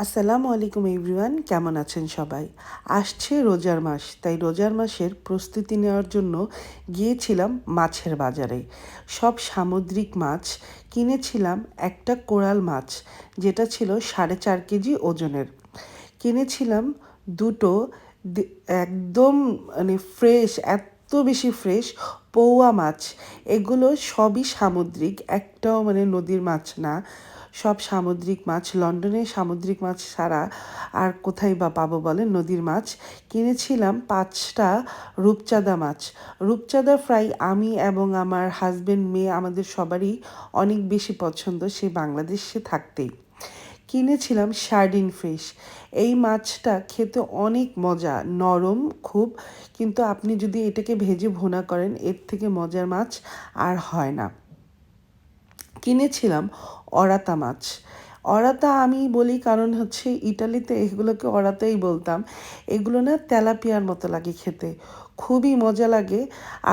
আসসালামু আলাইকুম এভরিওয়ান, কেমন আছেন সবাই? আসছে রোজার মাস, তাই রোজার মাসের প্রস্তুতি নেওয়ার জন্য গিয়েছিলাম মাছের বাজারে। সব সামুদ্রিক মাছ কিনেছিলাম। একটা কোরাল মাছ, যেটা ছিল 4.5 কেজি ওজনের। কিনেছিলাম দুটো একদম মানে ফ্রেশ, এত বেশি ফ্রেশ পৌয়া মাছ। এগুলো সবই সামুদ্রিক, একটাও মানে নদীর মাছ না। সব সামুদ্রিক মাছ। লন্ডনে সামুদ্রিক মাছ ছাড়া আর কোথায় বা পাবো বলেন নদীর মাছ? কিনেছিলাম 5টা রূপচাঁদা মাছ। রূপচাঁদা ফ্রাই আমি এবং আমার হাজবেন্ড, মেয়ে, আমাদের সবারই অনেক বেশি পছন্দ, সে বাংলাদেশে থাকতেই। কিনেছিলাম সার্ডিন ফিশ। এই মাছটা খেতে অনেক মজা, নরম খুব, কিন্তু আপনি যদি এটাকে ভেজে ভুনা করেন এর থেকে মজার মাছ আর হয় না। কিনেছিলাম অরাতা মাছ। অরাতা আমি বলি কারণ হচ্ছে ইটালিতে এগুলোকে অরাতাই বলতাম। এগুলো না তেলাপিয়ার মতো লাগে খেতে, খুবই মজা লাগে।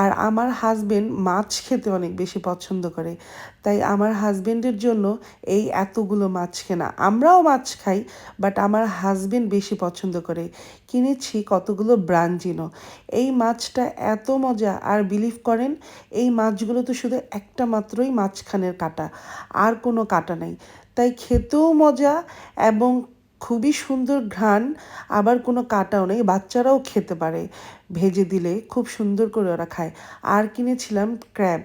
আর আমার হাজবেন্ড মাছ খেতে অনেক বেশি পছন্দ করে, তাই আমার হাজবেন্ডের জন্য এই এতগুলো মাছ কেনা। আমরাও মাছ খাই, বাট আমার হাজবেন্ড বেশি পছন্দ করে। কিনেছি কতগুলো ব্রাঞ্জিনো। এই মাছটা এত মজা, আর বিলিভ করেন এই মাছগুলো তো শুধু একটা মাত্রই মাঝখানের কাটা, আর কোনো কাটা নেই। তাই খেতেও মজা এবং খুবই সুন্দর ঘ্রাণ, আবার কোনো কাটাও নেই, বাচ্চারাও খেতে পারে। ভেজে দিলে খুব সুন্দর করে ওরা খায়। আর কিনেছিলাম ক্র্যাব।